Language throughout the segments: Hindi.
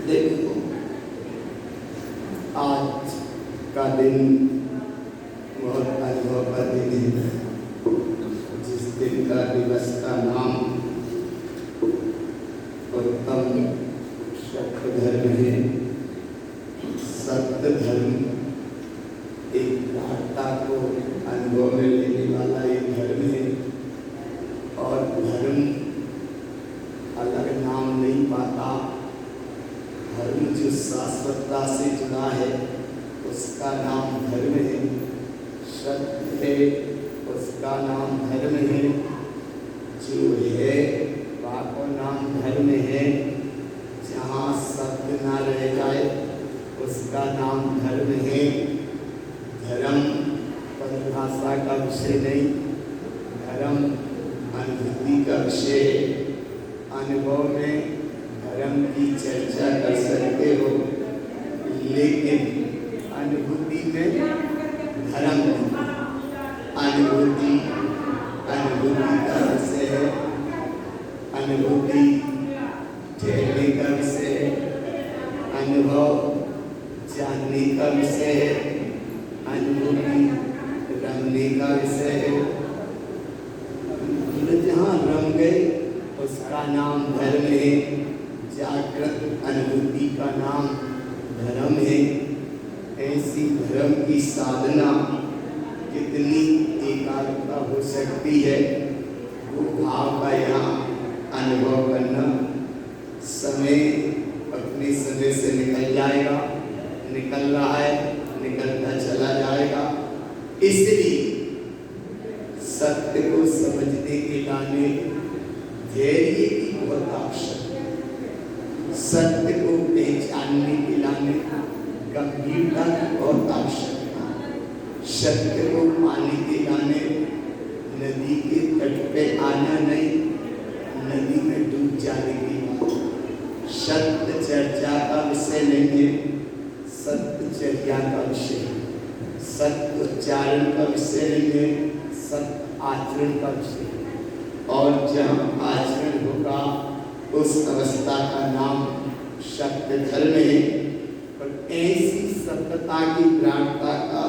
देखो, आज का दिन बहुत अनुभव का दिन है। जिस दिन का दिवस का नाम उत्तम सत्य धर्म है। सत्य धर्म एक प्रार्थना को अनुभव में लेने वाला एक धर्म है और धर्म अलग नाम नहीं पाता। धर्म जो शाश्वतता से जुड़ा है उसका नाम धर्म है। सत्य है उसका नाम धर्म है। जो है वाको नाम धर्म है। जहाँ सत्य ना रह जाए उसका नाम धर्म है। धर्म परिभाषा का विषय नहीं, धर्म अनुभूति का विषय है। अनुभव में धर्म की चर्चा कर सकते हो, लेकिन अनुभूति में धर्म नहीं। अनुभूति का विषय है। अनुभूति ठहरने का विषय है। अनुभव जानने का विषय है। अनुभूति रमने का विषय है। जहाँ रम गए उसका नाम धर्म है। जागृत अनुभूति का नाम धर्म है। ऐसी धर्म की साधना कितनी एकाग्रता हो सकती है, वो भाव का यहाँ अनुभव करना। समय अपने समय से निकल जाएगा, निकल रहा है, निकलता चला जाएगा। इसलिए सत्य को समझने के लाने धैर्य की बहुत आवश्यकता है। सत्य को पहचानने के लाने गंभीरता की बहुत आवश्यकता है। सत्य को पाने के लाने नदी के तट पे आना नहीं, नदी में डूब जाने की बात। सत्य चर्चा का विषय नहीं है, सत्य चर्या का विषय है। सत्य उच्चारण का विषय नहीं है, सत्य आचरण का विषय है। और जब आचरण होगा उस अवस्था का नाम सत्य धर्म है। और ऐसी सत्यता की प्रार्थना का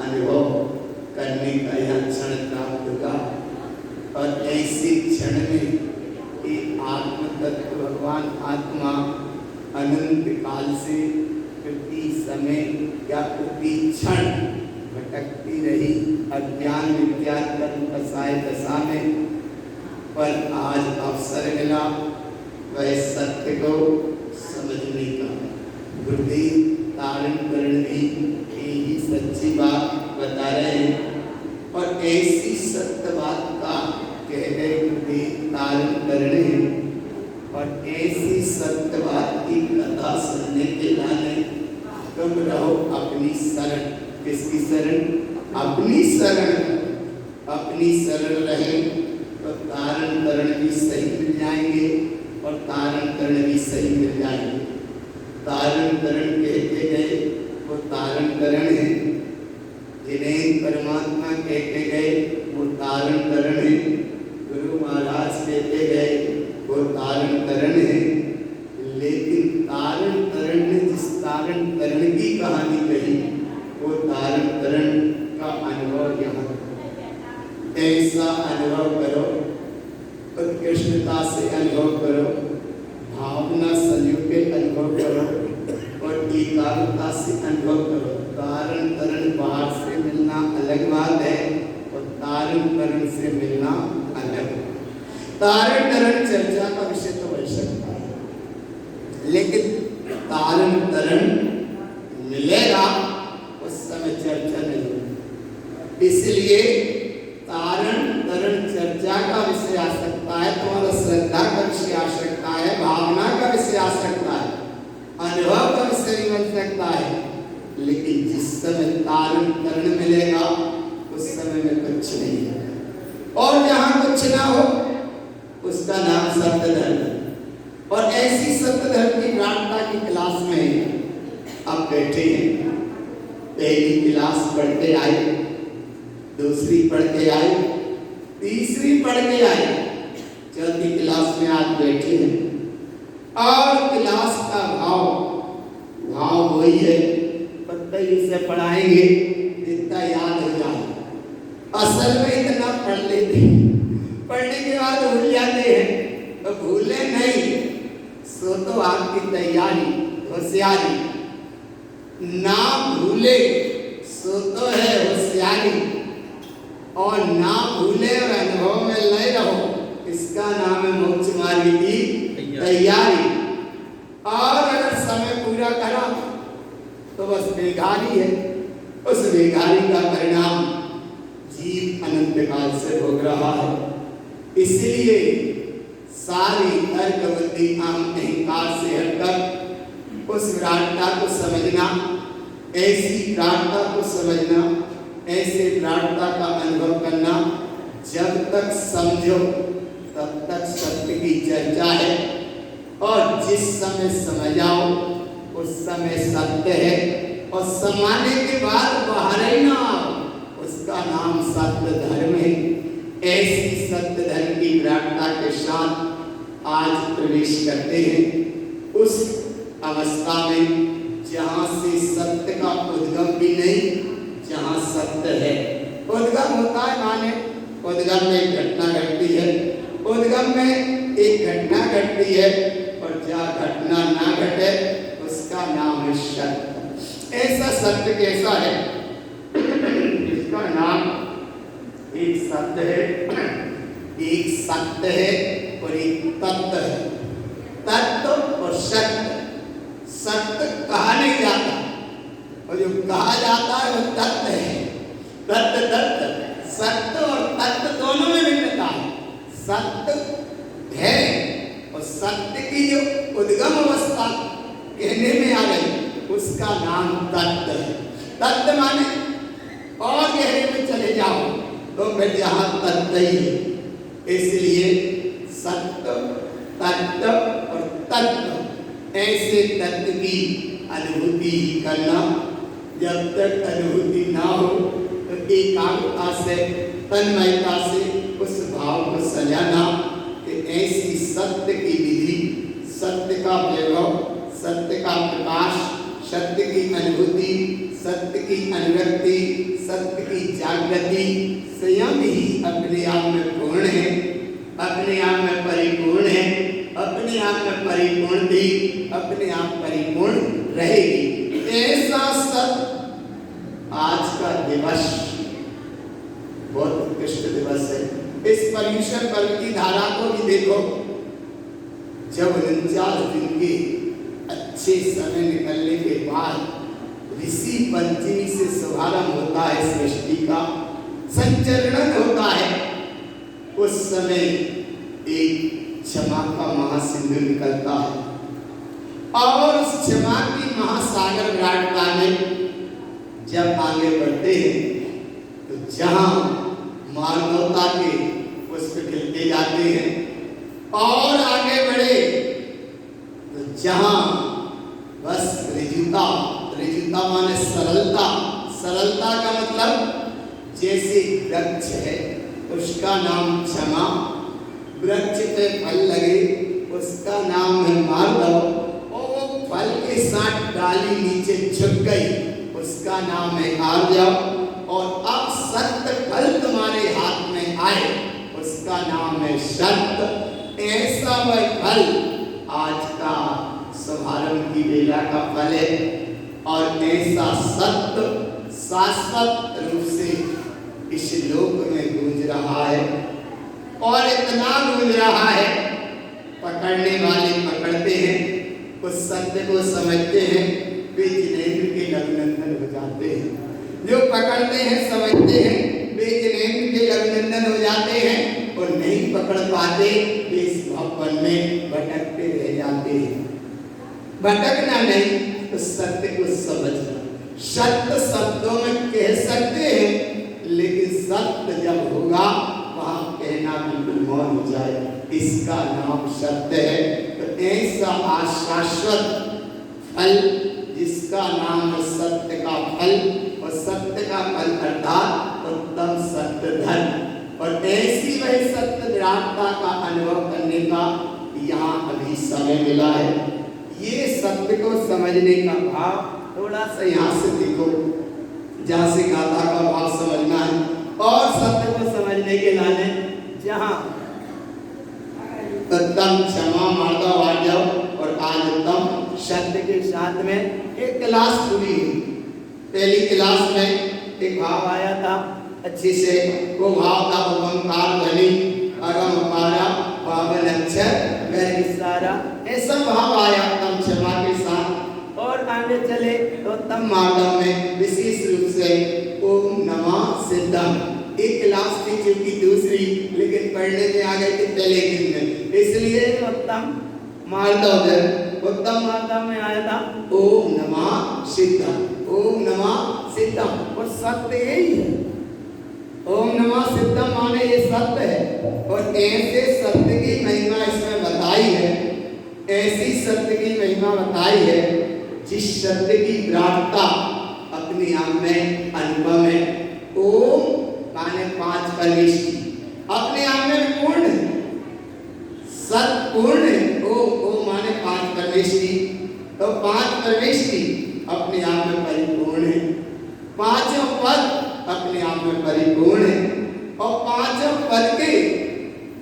अनुभव करने का यह क्षण प्राप्त होगा। और ऐसे क्षण में एक आत्म तत्व भगवान आत्मा अनंत काल से प्रति समय या प्रति क्षण भटकती रही अज्ञान विज्ञान कर्म फसाए दशा में, पर आज अवसर मिला वह सत्य को समझने का। गुरुदेव तारण करण भी यही सच्ची बात बता रहे हैं। और ऐसी सत्य बात का कह गए गुरुदेव तारण करण है। और ऐसी सत्य बात की कथा सुनने के लाने तुम रहो अपनी शरण। किसकी शरण? अपनी शरण। अपनी शरण रहे तो तारण करण भी सही मिल जाएंगे और तारण करण भी सही मिल जाएंगे। तारण करण कहते गए वो तारण करण है। जिन्हें परमात्मा कहते गए वो तारण करण है। गुरु महाराज कहते गए वो तारण करण है। लेकिन तारण करण ने जिस तारण करण की कहानी कही वो तारण करण का अनुभव यहाँ ऐसा अनुभव करो, उत्कृष्टता से अनुभव करो, भावना संयुक्त अनुभव करो और एकाग्रता से अनुभव करो। तारण करण बाहर से मिलना अलग बात है और तारण करण से मिलना अलग। तारण करण चर्चा का विषय तो बन सकता है, लेकिन तारण करण मिलेगा उस समय चर्चा नहीं होगी। इसलिए तारण करण चर्चा का विषय आ सकता है, तुम्हारा श्रद्धा का विषय आ सकता है, भावना का विषय आ सकता है, अनुभव का विषय भी बन सकता है। लेकिन जिस समय तारण करण मिलेगा उस समय में कुछ नहीं है। और जहाँ कुछ ना हो उसका नाम सत्य धर्म। और ऐसी सत्य धर्म की प्रार्थना की क्लास में अब आप बैठे हैं, पहली क्लास पढ़ के आए, दूसरी पढ़ के आए, तीसरी पढ़ के आए, चौथी क्लास में आज बैठे हैं। और क्लास का भाव वही है, पता ही इसे पढ़ाएंगे जितना याद हो जाए। असल में इतना पढ़ लेते हैं, पढ़ने के बाद भूल जाते हैं। तो भूले नहीं, सो तो आपकी तैयारी होशियारी, ना भूले सो तो है होशियारी, और ना भूले और अनुभव में लय रहो, इसका नाम है मोक्ष मार्ग की तैयारी। और अगर समय पूरा करा तो बस बेगारी है, उस बेगारी का परिणाम जीव अनंत काल से भोग रहा है। इसलिए सारी तर्क बुद्धि अहंकार से हटकर उस विराटता को समझना, ऐसी विराटता को समझना, ऐसे विराटता का अनुभव करना। जब तक समझो तब तक सत्य की चर्चा है, और जिस समय समझ आओ उस समय सत्य है, और समाने के बाद बाहर ही ना आओ, उसका नाम सत्य धर्म है। ऐसी सत्य धर्म की विराटता के साथ आज प्रवेश करते हैं उस अवस्था में जहाँ से सत्य का उद्गम भी नहीं, जहाँ सत्य है। उद्गम होता है माने उद्गम में एक घटना घटती है, उद्गम में एक घटना घटती है, और जहाँ घटना ना घटे उसका नाम है सत्य। ऐसा सत्य कैसा है? इसका नाम एक सत्य है, एक सत्य है और एक तत्व है। तत्व और सत्य, सत्य कहा नहीं जाता, और जो कहा जाता है वो तत्व है। तत्व तत्व, सत्य और तत्व दोनों में भिन्नता है। सत्य है और सत्य की जो उद्गम अवस्था कहने में आ गई उसका नाम तत्व है। तत्व माने और गहरे में चले जाओ तो फिर जहाँ तत्व ही है। इसलिए सत्य, तत्व और तत्व, ऐसे तत्व की अनुभूति ही करना। जब तक अनुभूति ना हो तो एकाग्रता से, तन्मयता से उस भाव को सजाना कि ऐसी सत्य की विधि, सत्य का वैभव, सत्य का प्रकाश, सत्य की अनुभूति, सत्य की अनुभूति, सत्य की जागृति स्वयं ही अपने आप में पूर्ण है, अपने आप में परिपूर्ण है, अपने आप में परिपूर्ण थी, अपने आप परिपूर्ण रहेगी। ऐसा सत्य आज का दिवस बहुत उत्कृष्ट दिवस है। इस पर्यूषण पर्व की धारा को भी देखो। जब 49 दिन के अच्छे समय निकलने के बाद ऋषि पंचमी से शुभारंभ होता है, सृष्टि का संचरण होता है, उस समय एक क्षमा का महासिंधु निकलता है, और उस क्षमा की महासागर विराटता में जब आगे बढ़ते हैं तो जहाँ मानवता के पुष्प खिलते जाते हैं, और आगे बढ़े तो जहाँ बस ऋजुता, ऋजुता माने सरलता, सरलता का मतलब जैसे वृक्ष है उसका नाम क्षमा, वृक्ष पे फल लगे उसका नाम है माधव, और वो फल के साथ डाली नीचे झुक गई उसका नाम है आर्जव, और अब सत्य फल तुम्हारे हाथ में आए उसका नाम है सत्य। ऐसा वह फल आज का शुभारंभ की बेला का फल है, और ऐसा सत्य शाश्वत रूप से इस लोक में गूंज रहा है, और इतना गूंज रहा है पकड़ने वाले पकड़ते हैं, उस सत्य को समझते हैं, वे जिनेंद्र के लघुनंदन हो जाते हैं। जो पकड़ते हैं समझते हैं वे जिनेंद्र के लघुनंदन हो जाते हैं, और नहीं पकड़ पाते वे इस भवन में भटकते रह जाते हैं। भटकना नहीं तो सत्य को समझना। सत्य शब्दों में कह सकते हैं, लेकिन सत्य जब होगा वहां कहना बिल्कुल मौन हो जाए, इसका नाम सत्य है। तो ऐसा शाश्वत फल जिस जिसका नाम है सत्य का फल, और सत्य का फल अर्थात उत्तम सत्य धर्म। और ऐसी वही सत्य विराटता का अनुभव करने का यहाँ अभी समय मिला है। ये सत्य को समझने का भाव थोड़ा सा यहाँ से देखो, जहाँ से गाथा का भाव समझना है, और सत्य को समझने के लाने जहाँ उत्तम क्षमा मार्दा वाद्य और आज उत्तम शब्द के साथ में एक क्लास पूरी हुई। पहली क्लास में एक भाव आया था अच्छे से, वो भाव था ओंकार ध्वनि अगम अपारा पावन अक्षर गर्भ सारा, ऐसा भाव आया उत्तम क्षमा के साथ। और आगे चले तो उत्तम मार्दव में विशेष रूप से ओम नमः सिद्धम, एक क्लास थी चूंकि दूसरी, लेकिन पढ़ने में आ गई थी पहले दिन में, इसलिए उत्तम मार्दव में आया था ओम नमः सिद्धम, ओम नमः सिद्धम, और सत्य यही है। ओम नमः सिद्धम माने ये सत्य है, और ऐसे सत्य की महिमा इसमें बताई है, ऐसी सत्य की महिमा बताई है जिस सत्य की विराटता अपने आप में अनुभव है। ओम माने पांच परमेष्टि अपने आप में पूर्ण है, सत्पूर्ण है। ओम माने पांच परमेष्टि, तो पांच परमेष्टि अपने आप में परिपूर्ण है, पांचों पद अपने आप में परिपूर्ण है, और पांचों पद के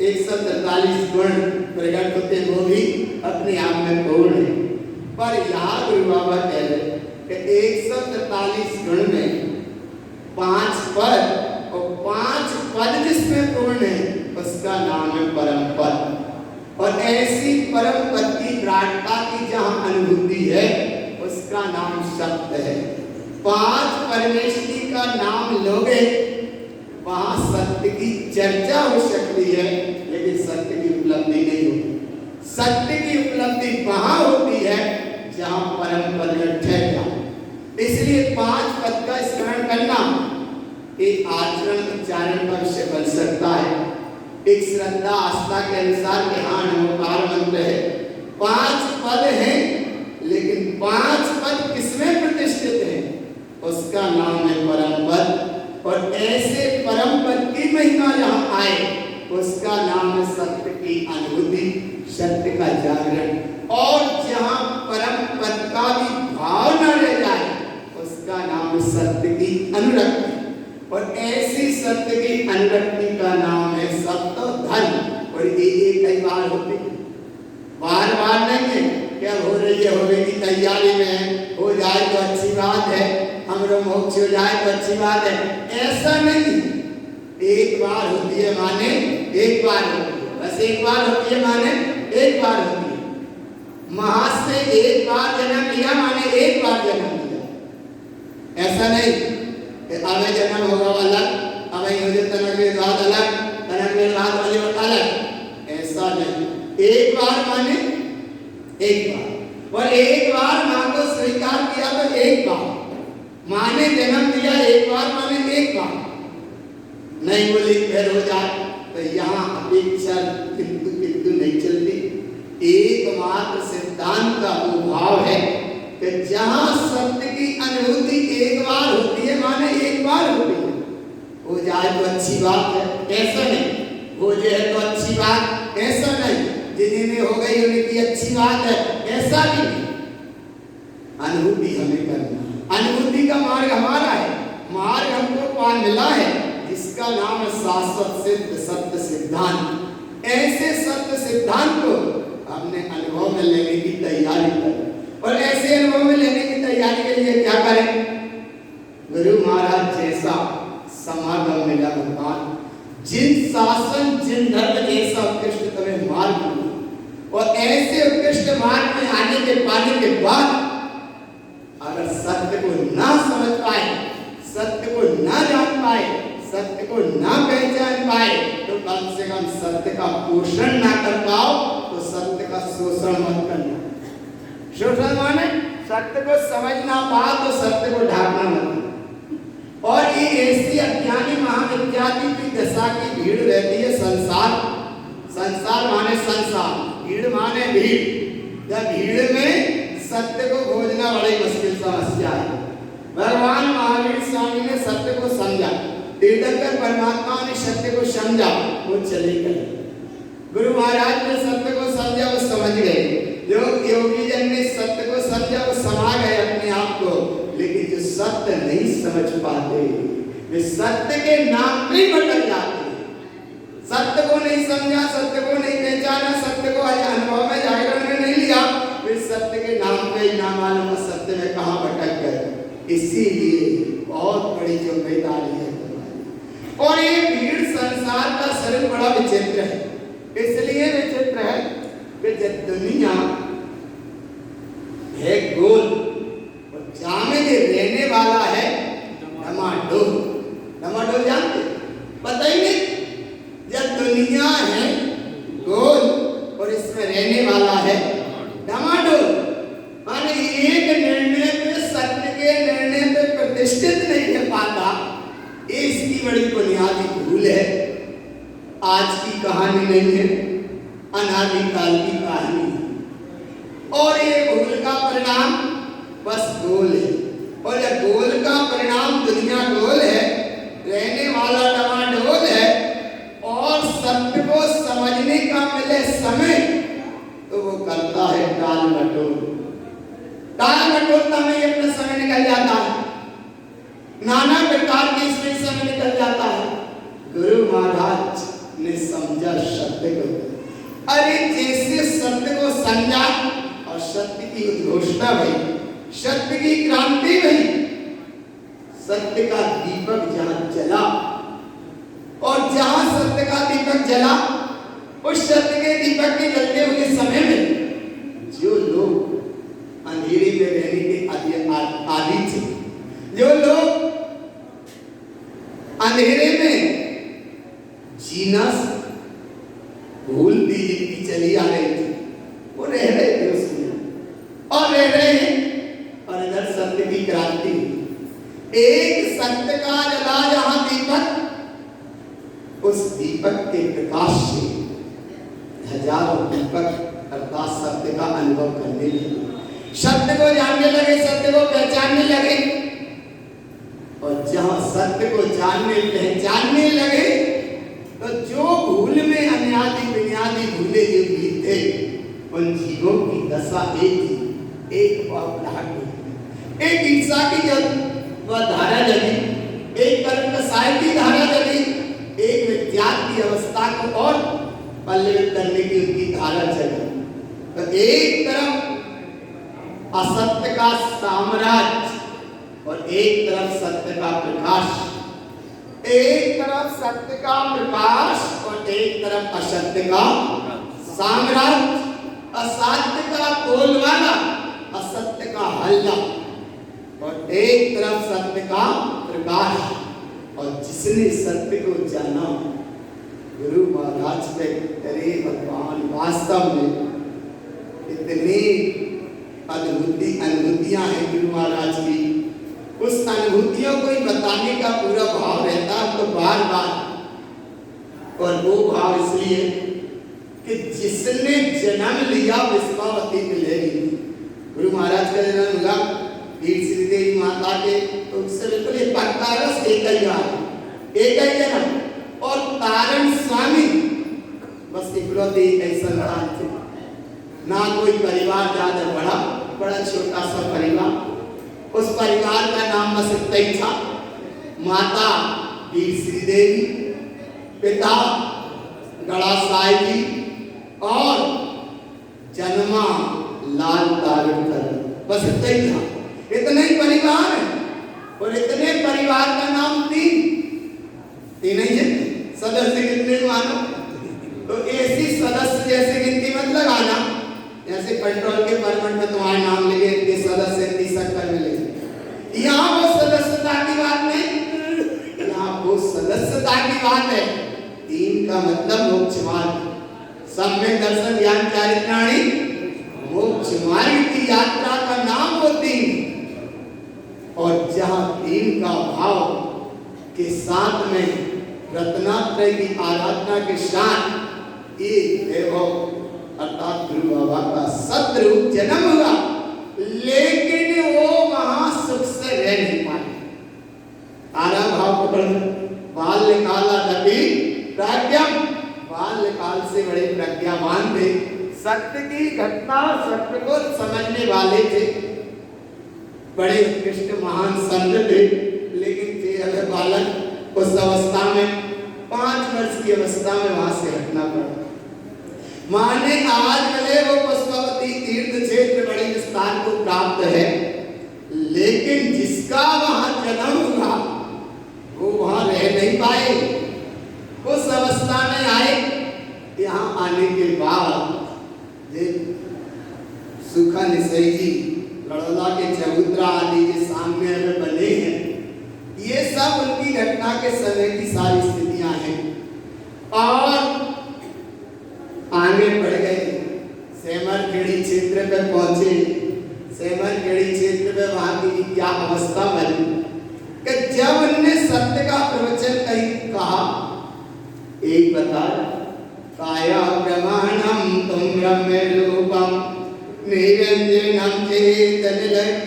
143 गुण प्रकट होते वो भी अपने आप में पूर्ण है। पर यहाँ गुरु बाबा कह रहे कि 143 गुण में पांच पद, और पांच पद जिसमें पूर्ण है उसका नाम है परम पद। और ऐसी परम पद की विराटता की जहाँ अनुभूति है उसका नाम सत्य है। पांच परमेष्टि का नाम लोगे वहां सत्य की चर्चा हो सकती है, लेकिन सत्य की उपलब्धि नहीं होती। सत्य की उपलब्धि वहां होती है जहां परम पद में ठहर जाओ। इसलिए पांच पद का स्मरण करना एक आचरण उच्चारण का विषय बन सकता है, एक श्रद्धा आस्था के अनुसार कि हाँ नमोकार मंत्र है। पांच पद हैं, लेकिन पांच पद किसमें प्रतिष्ठित है? उसका नाम है परम पद। और ऐसे परम पद की महिमा जहाँ आए उसका नाम है सत्य की अनुभूति, सत्य का जागरण। और जहाँ परम पद का भी भाव न रह जाए उसका नाम है सत्य की अनुरक्ति। और ऐसी सत्य की अनुरक्ति का नाम है सत्य धर्म। और ये कई बार होती है, बार बार नहीं है, क्या हो रही है, होने की तैयारी में है, हो जाए तो अच्छी बात है, हमरो मोक्ष हो जाए तो अच्छी बात है, ऐसा नहीं। एक बार होती है माने एक बार होती है, बस एक बार होती है माने एक बार होती है। महाज से एक बार जन्म लिया माने एक बार जन्म लिया, ऐसा नहीं कि अब जन्म होगा अलग, अब मुझे तनक के बाद अलग, तनक के बाद मुझे अलग, ऐसा नहीं। एक बार माने एक बार, और एक बार मां को स्वीकार किया तो एक बार माने जन्म दिया, एक बार माने एक बार नहीं बोली फिर हो जाए तो यहाँ अपेक्षा किंतु किंतु नहीं चलती। एकमात्र सिद्धांत का वो भाव है कि जहाँ सत्य की अनुभूति एक बार होती है माने एक बार होती है, हो जाए तो अच्छी बात है, ऐसा नहीं। हो जाए तो अच्छी बात, ऐसा नहीं। जिन्हें हो गई उनकी अच्छी बात है, ऐसा भी नहीं। अनुभूति हमें करना, अनुभूति का मार्ग हमारा है, मार्ग हमको पार मिला है जिसका नाम है शाश्वत सिद्ध सत्य सिद्धांत। ऐसे सत्य सिद्धांत को हमने अनुभव में लेने की तैयारी करें। और ऐसे अनुभव में लेने की तैयारी के लिए क्या करें? गुरु महाराज जैसा समागम मिला भगवान, जिन शासन जिन धर्म जैसा उत्कृष्ट तुम्हें मार्ग मिला, और ऐसे उत्कृष्ट मार्ग में आने के पाने के बाद अगर सत्य को ना समझ पाए, सत्य को ना जान पाए, सत्य को ना पहचान पाए, तो कम से कम सत्य का पोषण ना कर पाओ तो सत्य का शोषण मत करना। शोषण माने सत्य को समझ ना पाओ तो सत्य को ढांकना मत। और ये ऐसी अज्ञानी महाविद्यार्थी की दशा की भीड़ रहती है। संसार, संसार माने संसार, भीड़ माने भीड़। जब भीड़ में सत्य को खोजना बड़ी मुश्किल समस्या है। भगवान महावीर स्वामी ने सत्य को समझा, तीर्थंकर परमात्मा ने सत्य को समझा, वो चले गए। गुरु महाराज ने सत्य को समझा, वो समझ गए। योगी जन ने सत्य को समझा, वो समा गए अपने आप को। लेकिन जो सत्य नहीं समझ पाते वे सत्य के नाम पे भटक जाते। सत्य को नहीं समझा, सत्य को नहीं पहचाना, सत्य को अनुभव में जागरण में नहीं लिया, वे सत्य के नाम पे ना मालूम सत्य में कहाँ भटक गए। इसीलिए बहुत बड़ी जिम्मेदारी है तुम्हारी। और ये भीड़ संसार का स्वरूप बड़ा विचित्र है। इसलिए विचित्र है कि जब दुनिया है गोल और जामे में रहने वाला है डमाडोल। डमाडोल जानते? पता ही नहीं। जब दुनिया है गोल और इसमें रहने वाला है डमाडोल, माने एक निर्णय पे, सत्य के निर्णय पे प्रतिष्ठित नहीं है पाता, ये इसकी बड़ी बुनियादी भूल है। आज की कहानी नहीं है, अनादिकाल की कहानी है। और ये भूल का परिणाम बस गोल है। और जब गोल का परिणाम दुनिया गोल है, रहने वाला डमाडोल है, और सत्य को समझने का मिले समय तो वो करता है टाल मटोल। टाल मटोलता में ही अपना समय निकल जाता है, नाना प्रकार के इसमें समय निकल जाता है। गुरु महाराज ने समझा सत्य को। अरे जैसे सत्य को समझा और सत्य की उद्घोषणा भई, सत्य की क्रांति भई, सत्य का दीपक जहां जला, और जहां सत्य का दीपक जला, उस सत्य के दीपक के जलते हुए समय में जो लोग अंधेरे में रहने के आदि थे, जो लोग अंधेरे में जीना भूल दी चली आ रही थी, वो रह रहे थे उसमें और रह रहे हैं। और इधर सत्य की क्रांति, एक सत्य का जला जहां दीपक, उस दीपक के प्रकाश से हजारों दीपक अर्थात सत्य का अनुभव करने लगे, सत्य को जानने लगे, सत्य को पहचानने लगे। और जहां सत्य को जानने पहचानने लगे तो जो भूल में अनादि बुनियादी भूले जो भी थे, उन जीवों की दशा एक थी, एक बौखलाहट, एक ईर्षा की वह धारा जगी, एक कर्कशाय की धारा जगी, एक विद्यार्थी की अवस्था को और पल्लवित करने की उनकी धारा चली। तो एक तरफ असत्य का साम्राज्य और एक तरफ सत्य का प्रकाश, एक तरफ सत्य का प्रकाश और एक तरफ असत्य का साम्राज्य, असत्य का बोलबाला, असत्य का हल्ला, और एक तरफ सत्य का प्रकाश। और जिसने सत्य को जाना, गुरु महाराज पे अरे भगवान वास्तव में इतनी अनुभूतियां हैं गुरु महाराज की, उस अनुभूतियों को ही बताने का पूरा भाव रहता है तो बार बार। और वो भाव इसलिए कि जिसने जन्म लिया विश्वावती मिलेगी। गुरु महाराज का जन्म हुआ वीर श्री देवी माता के, तो उससे बिल्कुल एक परकारस एक ही जन्म। और तारण स्वामी बस इकलौते एक संतान थे, ना कोई परिवार ज्यादा बड़ा छोटा सा परिवार। उस परिवार का नाम बस इतना ही था, माता वीर श्री देवी, पिता गड़ा साई जी और जन्मा लाल तारणकर, बस इतना ही था। इतने ही परिवार है और इतने परिवार का नाम तीन ही है। सदस्य कितने मानो तो ऐसी सदस्य जैसे गिनती मत लगाना, जैसे पेट्रोल के परमिट में तुम्हारा नाम लिखे इतने सदस्य इतनी शक्कर मिले। यहाँ वो सदस्यता की बात नहीं, यहाँ वो सदस्यता की बात है। तीन का मतलब मोक्ष मार्ग, सम्यक दर्शन ज्ञान चारित्राणी मोक्ष मार्ग की यात्रा का नाम वो तीन। और जहाँ तीन का भाव के साथ में रत्नात्रय की आराधना के साथ एक वैभव अर्थात गुरु बाबा का सतरूप जन्म हुआ, लेकिन वो वहां सुख से रह नहीं पाए। तारा भाव पकड़ बाल निकाला तभी प्राज्ञम, बाल काल से बड़े प्रज्ञावान थे, सत्य की घटना सत्य को समझने वाले थे, बड़े उत्कृष्ट महान संत थे। लेकिन थे अगर बालक, उस अवस्था में 5 वर्ष की अवस्था में वहां से हटना पड़ा। माने आज भले वो पुष्पावती तीर्थ क्षेत्र बड़े विस्तार को प्राप्त है, लेकिन जिसका वहां जन्म हुआ वो वहां रह नहीं पाए। उस अवस्था में आए, यहाँ आने के बाद सुखा निसई जी, लड़ौदा के चबूतरा आदि के सामने अगर बने हैं, ये सब उनकी घटना के समय की सारी स्थितियां हैं। और आगे बढ़ गए, सेमरखेड़ी क्षेत्र पे पहुंचे। सेमरखेड़ी क्षेत्र में वहां की क्या अवस्था बनी कि जब उन्होंने सत्य का प्रवचन कहा, एक बता, काया प्रमाणम तुम ब्रह्म रूपम निरंजनम चेतनलग्नेतम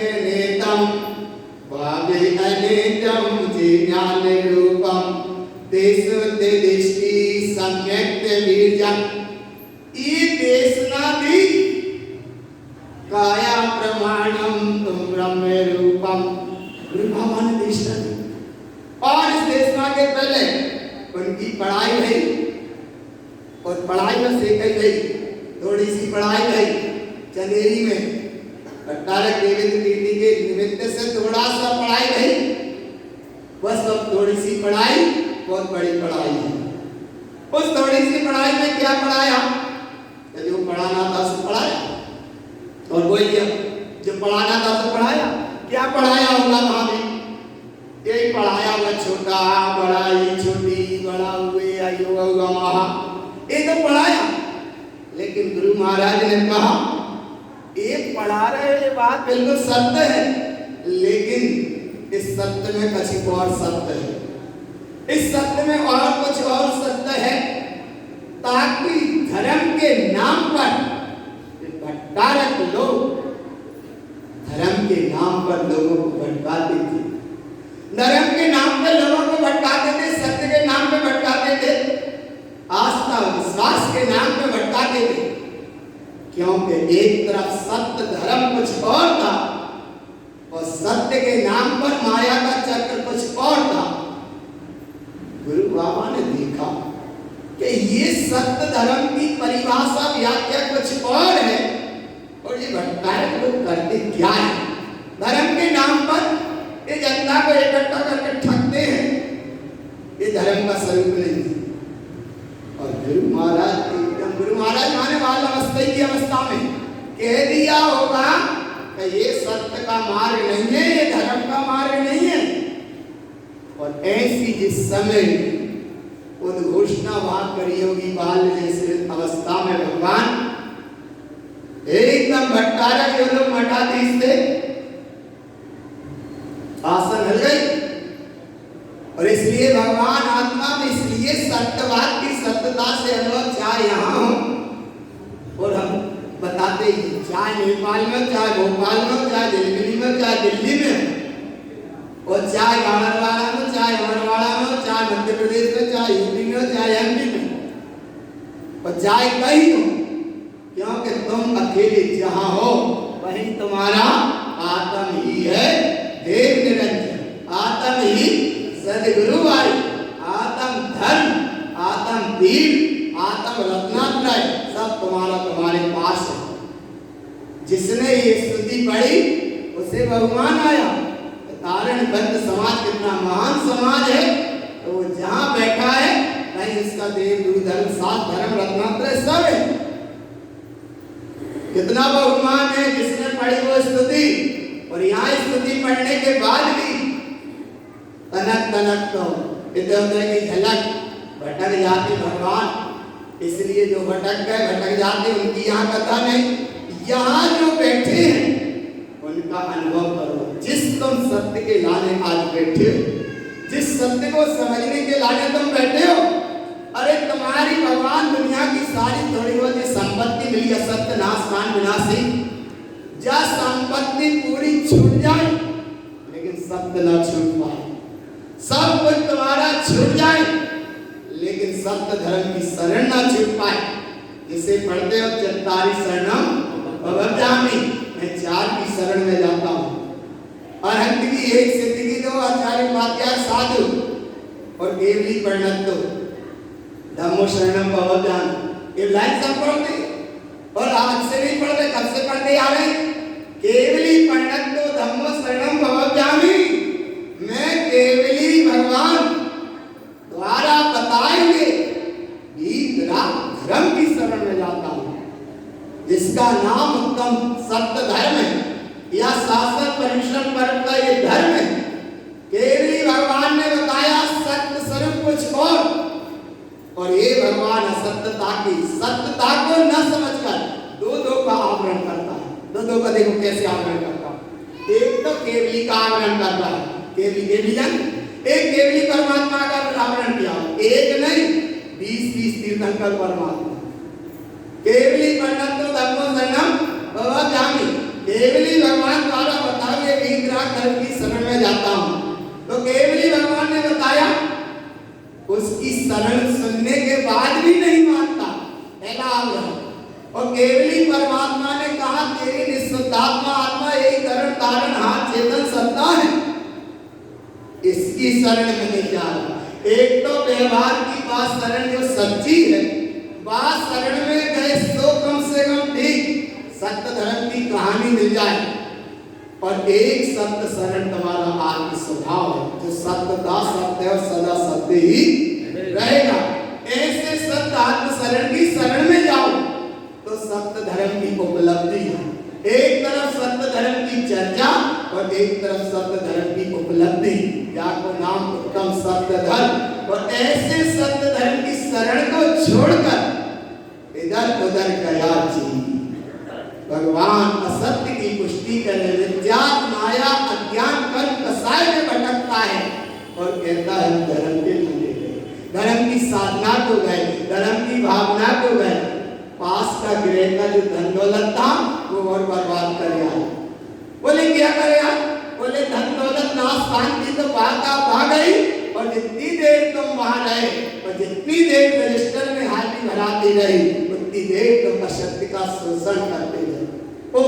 भावे अनेकम ज्ञान रूपम देशोत्ते दृष्टि सम्यक्त वीर्यम। ये देशना भी काया प्रमाणम तुम ब्रह्म रूपम, रूपमान देशना दी। और इस देशना के पहले उनकी पढ़ाई हुई, और पढ़ाई में सीखी गई, थोड़ी सी पढ़ाई गई चंदेरी में, भट्टारक देवेंद्र कीर्ति के निमित्त से थोड़ा सा पढ़ाई गई, बस अब थोड़ी सी पढ़ाई बहुत बड़ी पढ़ाई है। उस थोड़ी सी पढ़ाई में क्या पढ़ाया, जो पढ़ाना था सो पढ़ाया, और वही जो पढ़ाना था सो पढ़ाया। क्या पढ़ाया होगा वहां भी, यही पढ़ाया हुआ, छोटा बड़ा, ये छोटी बड़ा हुए आयु होगा महा, ये तो पढ़ाया। लेकिन गुरु महाराज ने कहा ये पढ़ा रहे, ये बात बिल्कुल सत्य है, लेकिन इस सत्य में कुछ और सत्य है, इस सत्य में और कुछ और सत्य है, ताकि धर्म के नाम पर भटकारक लोग धर्म के नाम पर लोगों को भटकाते थे, धर्म के नाम पर लोगों को भटकाते थे, सत्य के नाम पे भटकाते थे, आस्था विश्वास के नाम पे भटकाते थे। क्योंकि एक तरफ सत्य धर्म कुछ और था, और सत्य के नाम पर माया का चक्र कुछ और था। गुरु बाबा ने देखा कि ये सत्य धर्म की परिभाषा व्याख्या कुछ और है, और ये भटकारक लोग करते क्या है, धर्म के नाम पर ये जनता को इकट्ठा करके ठगते हैं, ये धर्म का स्वरूप नहीं है। और गुरु महाराज माने वाला अवस्था की अवस्था में कह दिया होगा कि ये सत्य का मार्ग नहीं है, ये धर्म का मार्ग नहीं है। और ऐसी जिस समय उद्घोषणा वहां करी होगी बाल जैसे अवस्था में, भगवान एकदम भटकारक जो लोग मठाधीश थे, आसन हिल गई। और इसलिए भगवान आत्मा में, इसलिए सत्यवाद की सत्यता से अनुभव, चाहे यहाँ हो, और हम बताते ही, चाहे नेपाल में, चाहे भोपाल में, चाहे दिल्ली में, चाहे दिल्ली में, और चाहे गाड़रवाड़ा में, चाहे अमरवाड़ा में, चाहे मध्य प्रदेश में, चाहे यूपी में, चाहे एमपी में, और चाहे कहीं हो, क्योंकि तुम अकेले जहां हो वहीं तुम्हारा आत्म ही है देव निरंजन, आत्म ही सदगुरु आई, आत्म धर्म, आत्म तीर्थ, आत्म रत्नात्रय सब तुम्हारे पास है। जिसने ये स्तुति पढ़ी उसे बहुमान आया। तारण बंद समाज कितना महान समाज है, तो वो जहां बैठा है कहीं उसका देव गुरु धर्म सात धर्म रत्नात्रय सब है। कितना बहुमान है जिसने पढ़ी वो स्तुति, और यहाँ स्तुति पढ़ने के बाद भी तनक तनक तो इधर की झलक भटक जाते भगवान। इसलिए जो भटक गए भटक जाते, उनकी यहाँ कथा नहीं, यहाँ जो बैठे हैं उनका अनुभव करो। जिस तुम सत्य के लाने आज बैठे हो, जिस सत्य को समझने के लाने तुम बैठे हो, अरे तुम्हारी भगवान दुनिया की सारी थोड़ी बहुत संपत्ति मिली, असत्य नाश कान विनाशी, या संपत्ति पूरी छूट जाए लेकिन सत्य न छूट पाए, सब कुछ तुम्हारा छूट जाए लेकिन सत्य धर्म की शरण न छूट पाए। जिसे पढ़ते हो चत्तारी शरणम भवभ्यामि, मैं 4 की शरण में जाता हूँ। अरहंत की 1 सिद्धि की 2 आचार्य उपाध्याय साधु और केवली परिणत धम्मो शरणम भवभ्यामि। ये लाइन सब पढ़ते और आज से नहीं पढ़ते, कब से पढ़ते आ रहे? केवली परिणत धम्मो शरणम भवभ्यामि, मैं केवली भगवान द्वारा बताएंगे धर्म की शरण में जाता हूं, जिसका नाम उत्तम सत्य धर्म है या शास्त्र परिश्रम पर का ये धर्म है। केवली भगवान ने बताया सत्य स्वरूप कुछ और ये भगवान असत्यता की सत्यता को न समझकर दो का आवरण करता है। दो का देखो कैसे आवरण करता है। एक तो केवली का आवरण करता है, केवली जन एक केवली परमात्मा का आवरण किया, एक नहीं 20 तीर्थंकर परमात्मा। केवली परिणत धम्मो शरणम भवभ्यामि, केवली भगवान द्वारा बताए विग्रह धर्म की शरण में जाता हूं। तो केवली भगवान ने बताया, उसकी शरण सुनने के बाद भी नहीं मानता, पहला आवरण। और केवली परमात्मा ने कहा तेरी निःशुद्धात्मा आत्मा यही करण कारण हाथ चेतन सत्ता है, इसकी शरण में नहीं जा रहा। एक तो व्यवहार की बात शरण जो सच्ची है, बात शरण में गए तो कम से कम ठीक सत्य धर्म की कहानी मिल जाए, और एक सत्य शरण तुम्हारा आत्म स्वभाव है जो सत्यता सत्य और सदा सत्य ही रहेगा। ऐसे सत्य आत्म शरण की शरण में जाओ तो सत्य धर्म की उपलब्धि है। एक तरफ सत्य धर्म की चर्चा और एक तरफ सत्य धर्म की उपलब्धि, या को नाम उत्तम सत्य धर्म। और ऐसे सत्य धर्म की शरण को छोड़कर इधर उधर गया जी भगवान असत्य की पुष्टि करने विद्यात माया अज्ञान कर्म कसाय में भटकता है और कहता है धर्म के भूले गए, धर्म की साधना को गए, धर्म की भावना को गए। पास का गिरे का जो धन दौलत था वो और बर्बाद कर यार। बोले क्या करे यार? बोले धन दौलत नाश पान की तो भाग गई, और जितनी देर तुम वहां रहे और जितनी देर रजिस्टर में हाथी भराती रही उतनी देर तुम असत्य का शोषण करते रहे, वो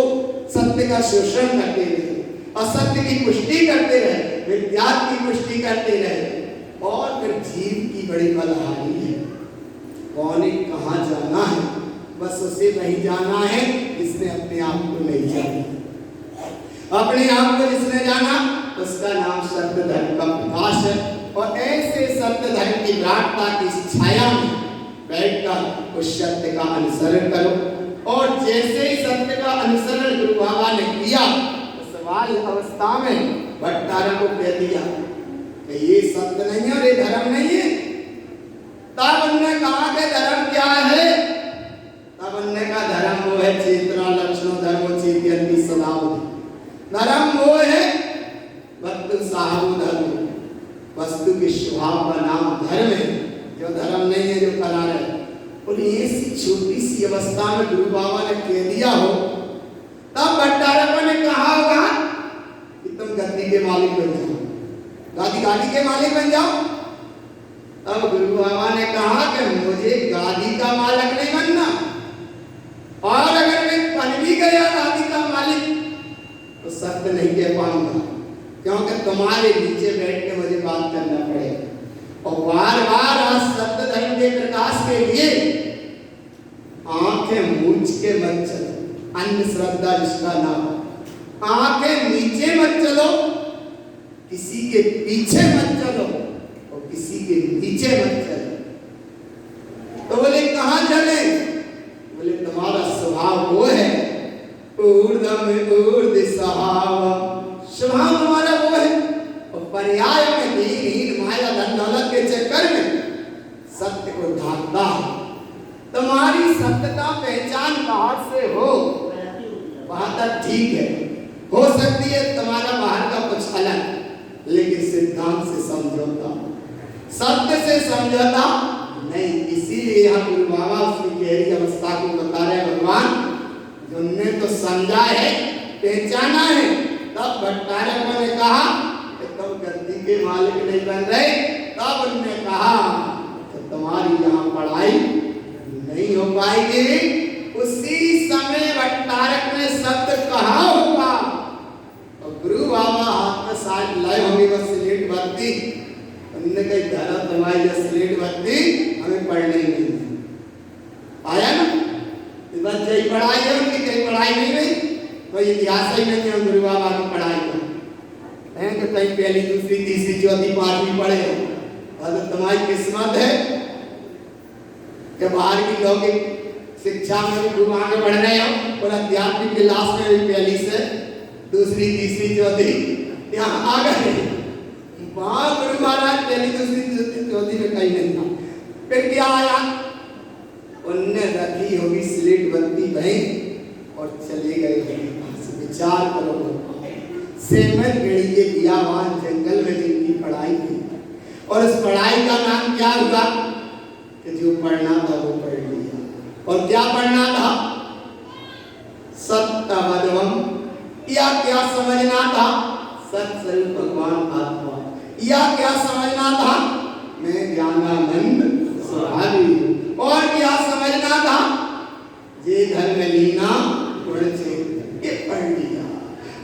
सत्य का शोषण करते रहे, असत्य की पुष्टि करते रहे, विद्यात की पुष्टि करते रहे। और फिर जीव की बड़ी बलहारी है, कौन कहाँ जाना है, बस उसे नहीं जाना है जिसने अपने आप को नहीं जाना। अपने आप को जिसने जाना उसका नाम सत्य धर्म का प्रकाश है। और ऐसे सत्य धर्म की विराटता की छाया में बैठकर उस सत्य का अनुसरण करो। और जैसे ही सत्य का अनुसरण गुरु बाबा ने किया उस बाल अवस्था में भट्टारा को कह दिया कि ये सत्य नहीं है और ये धर्म नहीं है। तब उन्होंने कहा कि धर्म क्या है? तब उन्होंने कहा धर्म वो है चेतना लक्षणों धर्मो चेतन सदावधि। धर्म वो है वस्तु साहु धर्म, वस्तु के स्वभाव का नाम धर्म है, जो धर्म नहीं है जो करा रहे। और ये छोटी सी अवस्था में गुरु बाबा ने कह दिया हो, तब भट्टारक ने कहा होगा कि तुम गद्दी के मालिक बन जाओ, गादी के मालिक बन जाओ। तब गुरु बाबा ने कहा कि मुझे गादी का मालिक नहीं बनना, और अगर मैं बन भी गया गादी का मालिक तो सत्य नहीं कह पाऊंगा, क्योंकि तुम्हारे नीचे बैठ के मुझे बात करना पड़ेगा। और बार बार आज सत्य धर्म के प्रकाश के लिए आंखें मूंछ के मत चलो, अन्य श्रद्धा जिसका नाम, आंखें नीचे मत चलो, किसी के पीछे मत चलो और किसी के नीचे मत चलो। तो बोले कहां चले? बोले तुम्हारा स्वभाव वो है ऊर्ध्व ऊर्ध्व स्वभाव तुम्हारा वो है। और पर्याय में दीनहीन माया धन दौलत के चक्कर में सत्य को ढांकता है। तुम्हारी सत्यता पहचान बाहर से हो वहां तक ठीक है, हो सकती है तुम्हारा बाहर का कुछ अलग, लेकिन सिद्धांत से समझौता, सत्य से समझौता नहीं। इसीलिए यहाँ गुरु बाबा उसकी गहरी अवस्था को बता रहे भगवान, जिनने तो समझा है पहचाना है। तब भट्टारकों ने कहा कि तुम गद्दी के मालिक नहीं बन रहे। तब उन्होंने कहा कि तुम्हारी यहाँ पढ़ाई नहीं हो पाएगी। उसी समय भट्टारक ने शब्द कहा होगा और गुरु बाबा हाथ में साथ लाए होंगे बस स्लेट भर्ती। उन्होंने कही धरा तुम्हारी स्लेट भर्ती हमें पढ़ने ही नहीं आया ना। बस यही पढ़ाई है उनकी, कहीं पढ़ाई नहीं रही। कोई इतिहास ही नहीं है गुरु बाबा की पढ़ाई का है कि कहीं पहली दूसरी तीसरी चौथी पांचवी पढ़े हो। और तुम्हारी किस्मत है कि बाहर की लौकिक शिक्षा में भी खूब आगे बढ़ रहे हो और आध्यात्मिक क्लास में भी पहली से दूसरी तीसरी चौथी यहाँ आ गए। वहां गुरु महाराज पहली दूसरी चौथी में कहीं नहीं था। फिर क्या आया, उनने रखी होगी स्लेट बत्ती भाई और चले गए। विचार करो, सेमर गढ़ी के बियावान जंगल में जिनकी पढ़ाई की और उस पढ़ाई का नाम क्या हुआ कि जो पढ़ना था वो पढ़ लिया। और क्या पढ़ना था? सत्यवदम, या क्या समझना था? सत्स्वरूप भगवान आत्मा। या क्या समझना था? मैं ज्ञानानंद स्वभावी हूँ। और क्या समझना था? ये धर्म लीना गुण से, ये पढ़ लिया।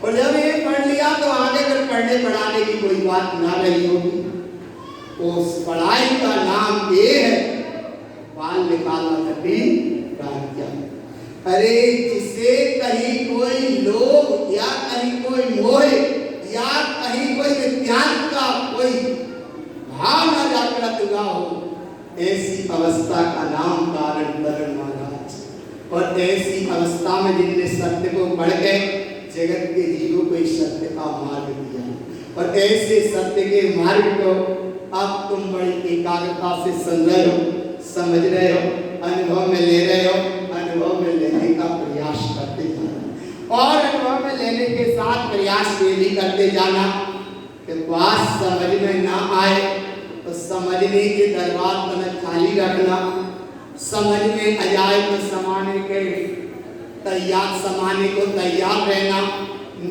और जब ये पढ़ लिया तो आगे फिर पढ़ने पढ़ाने की कोई बात ना रही होगी। उस पढ़ाई का नाम ये है बाल निकालना कभी प्राज्ञा। अरे जिसे कहीं कोई लोभ या कहीं कोई मोह या कहीं कोई विज्ञान का कोई भाव न जागृत हुआ हो, ऐसी अवस्था का नाम कारण वरण महाराज। और ऐसी अवस्था में जिनने सत्य को पढ़ के जगत के जीवों को इस सत्य का मार्ग दिया। और ऐसे सत्य के मार्ग को अब तुम बड़ी एकाग्रता से सुन रहे हो, समझ रहे हो, अनुभव में ले रहे हो, अनुभव में लेने का प्रयास करते जाना। और अनुभव में लेने के साथ प्रयास ये भी करते जाना कि बात समझ में ना आए तो समझने के दरबार पर खाली रखना। समझ में आ जाए तो समाने के तैयार, समाने को तैयार रहना।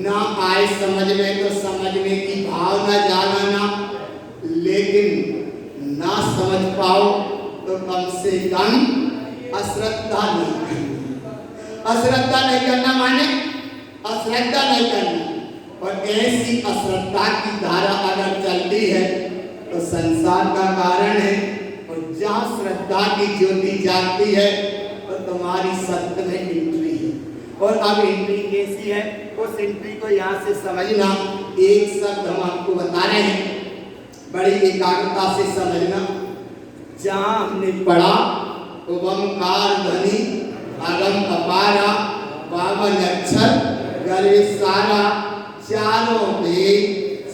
ना आए समझ में तो समझने की भावना जागाना। लेकिन ना समझ पाओ तो कम से कम अश्रद्धा नहीं करना। अश्रद्धा नहीं करना माने अश्रद्धा नहीं करना। और ऐसी अश्रद्धा की धारा अगर चलती है तो संसार का कारण है। और जहाँ श्रद्धा की ज्योति जागती है तो तुम्हारी सत्य में एंट्री है। और अब एंट्री कैसी है, उस एंट्री को यहाँ से समझना। एक शब्द हम आपको बता रहे हैं, बड़ी एकाग्रता से समझना। जहाँ हमने पढ़ा ओमकार ध्वनि अगम अपारा बावन अक्षर गर्भ सारा चारों वेद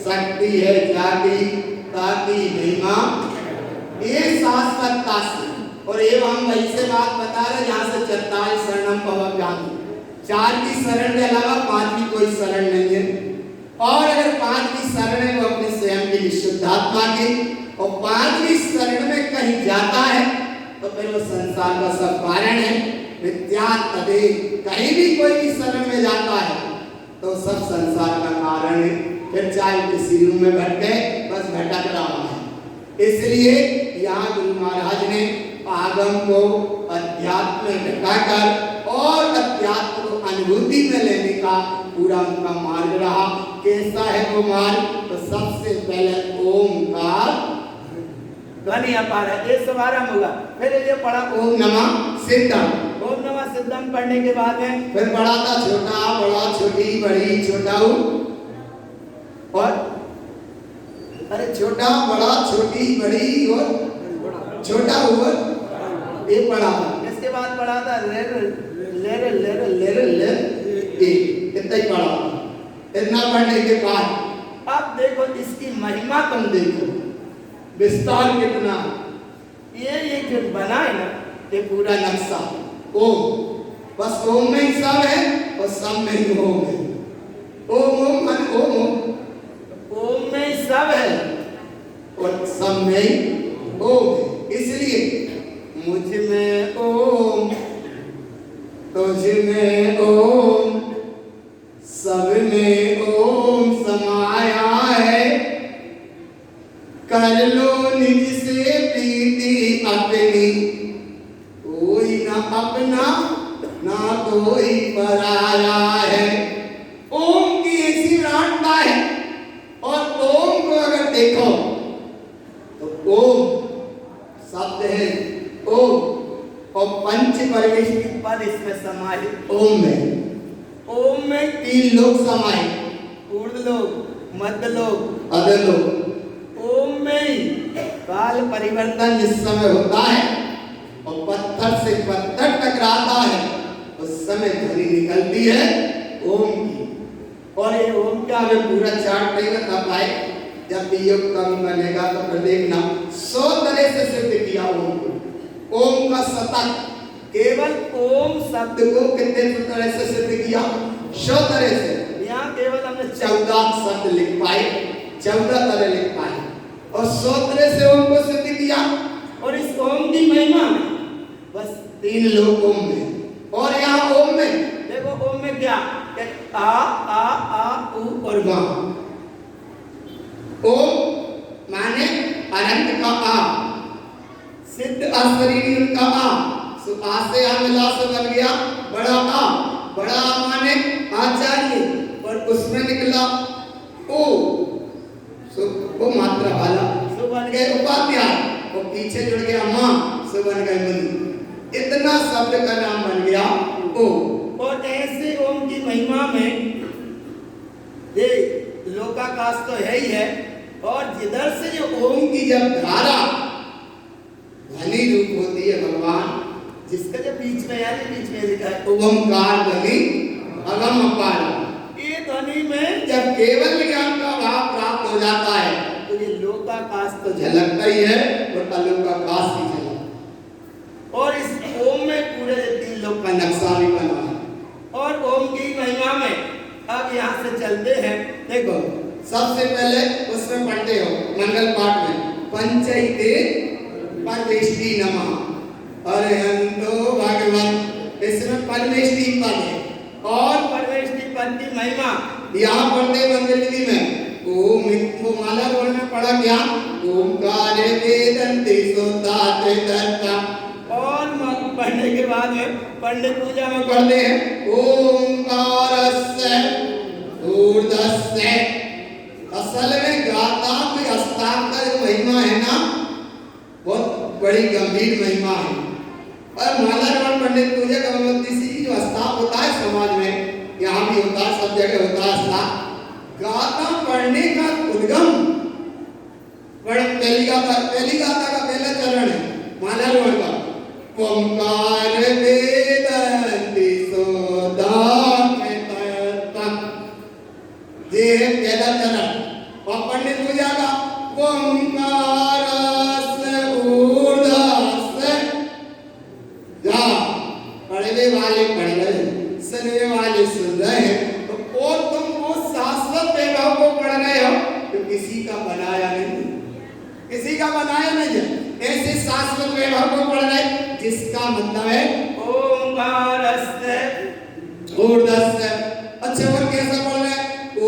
शक्ति है जागी ताकि महिमा ये शाश्वतता से। और एवं हम वैसे बात बता रहे जहाँ से 44 शरणम पवज्ञानी, 4 की शरण के अलावा 5वीं कोई शरण नहीं है। और अगर 5वीं शरण है वो अपने स्वयं की विशुद्धात्मा की, और 5वीं शरण में कहीं जाता है तो फिर वो संसार का सब कारण है। विद्या तदे कहीं भी कोई भी शरण में जाता है तो सब संसार का कारण है। फिर चाहे किसी रूम में बैठ गए बस भटक रहा है। इसलिए यहाँ गुरु महाराज ने आगम को अध्यात्म में घटाकर और अध्यात्म को अनुभूति में लेने का पूरा उनका मार्ग रहा। कैसा है वो मार्ग? तो सबसे पहले ओमकार ध्वनि अपार है, ये शुभारंभ हुआ। फिर ये पढ़ा ओम नमः सिद्धम। ओम नमः सिद्धम पढ़ने के बाद में फिर पढ़ा था छोटा बड़ा छोटी बड़ी छोटा और अरे छोटा बड़ा छोटी बड़ी और छोटा हुआ ये पढ़ा था। इसके बाद पढ़ा था लेर लेर लेर लेर लेर इतना ही पढ़ा था। इतना पढ़ने के बाद अब देखो इसकी महिमा तुम देखो, विस्तार कितना। ये जो बना है ना ये पूरा नक्शा ओम, बस ओम में ही सब है और सब में ही ओम है। ओम ओम मन ओम ओम, ओम में ही सब है और सब में ही ओम है। इसलिए मुझ में ओम, तुझ में ओम, सब कर लो निज से प्रीति अपनी, कोई ना अपना ना कोई पराया है। ओम की ऐसी विराटता है। और ओम को अगर देखो तो ओम शब्द है ओम, और पंच परमेश की पद इसमें समाहित ओम में। ओम में 3 लोग समाहित, ऊर्ध्व लोग, मध्य लोग, अधर लोग। ओम में काल परिवर्तन जिस समय होता है और पत्थर से पत्थर टकराता है उस समय ध्वनि निकलती है ओम की। और ये ओम का हमें पूरा चार्ट नहीं बता पाए, जब भी योग कम बनेगा तो फिर देखना 100 तरह से सिद्ध किया ओम को। ओम का शतक, केवल ओम शब्द को कितने तरह से सिद्ध किया? 100 तरह से। यहाँ केवल हमने 14 शब्द लिख पाए, 14 तरह लिख पाए और 100 तरह से ओम को सिद्ध किया। और इस ओम की महिमा बस 3 लोग ओम में। और यहाँ ओम में देखो, ओम में क्या आ उ और गा। ओम माने अनंत का आ, सिद्ध अशरीरी का आ, सो आ से आ मिला से बन गया बड़ा आ। बड़ा आ माने आचार्य, और उसमें निकला ओ, सो वो मात्रा वाला, सो बन गए उपाध्याय, और पीछे जुड़ गया मां, सो बन गए मनु। इतना शब्द का नाम बन गया ओ। और ऐसे ओम की महिमा में ये लोकाकाश तो है ही है, और जिधर से जो ओम की जब धारा ध्वनि रूप होती है भगवान, जिसका जो बीच में यानी बीच में लिखा है ओमकार ध्वनि अगम अपार, ये ध्वनि में जब केवल ज्ञान का भाव प्राप्त हो जाता है तो ये लोकाकाश तो झलकता ही है और अलोकाकाश भी झलकता। और इस ओम में पूरे 3 लोक का नक्शा भी बना है। और ओम की महिमा में अब यहाँ से चलते हैं। देखो सबसे पहले उसमें पढ़ते हो मंगल पाठ में पंचैते परमेष्टि नमः, अरहंतो भगवन, इसमें परमेष्टि पद है। और परमेष्टि पद की महिमा यहाँ पढ़ते मंगल विधि में ओम को माला बोलने पड़ा क्या? ओमकार वेदन्ति सोताते दत्ता। और पढ़ने के बाद में पंडित पूजा में पढ़ते हैं ओमकारस्य ऊर्ध्वस्य। असल में गाता कोई हस्ताक्षर का महिमा है ना, बहुत बड़ी गंभीर महिमा है। और मालारवाण पंडित पूजा का भगवती जो हस्ताक्षर होता है समाज में, यहाँ भी होता है, सब जगह होता है हस्ताक्षर। गाता पढ़ने का उद्गम पहली गाता का पहला चरण है मालारवाण का ओमकार वेदन्ति सोताते दत्ता, ये है पहला चरण। और पंडित पूजा का ओमकारस्य ऊर्ध्वस्य, जा पढ़ने वाले पढ़ रहे, सुनने वाले सुन रहे हैं। तो और तुम वो शाश्वत वैभव को पढ़ रहे हो तो किसी का बनाया नहीं, किसी का बनाया नहीं है। ऐसे शाश्वत वैभव को पढ़ रहे जिसका मतलब है ओमकारस्य ऊर्ध्वस्य। अच्छा और कैसा पढ़ रहे?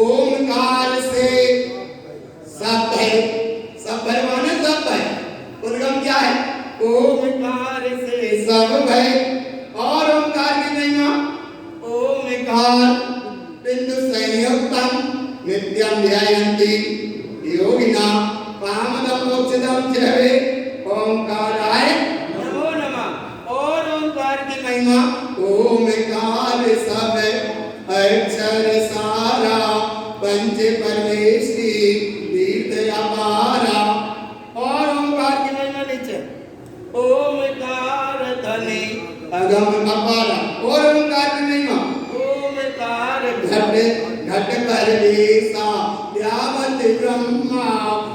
ओमकार से सब है, सब है माने सब है, उद्गम क्या है? ओमकार से सब है। और ओमकार की महिमा ओमकार बिंदु संयुक्तम नित्यम ध्यायन्ति योगिना कामदं मोक्षदं चरवे ओमकाराय नमो नमः। और ओमकार की महिमा ओमकार सब अक्षर सारा पंच परमेष्टि तीर्थ अपारा। और ओमकार की महिमा नीचे ओमकार ध्वनि अगम अपारा। और ओमकार की महिमा ओमकार घट घट परमेशा व्यापत ब्रह्मा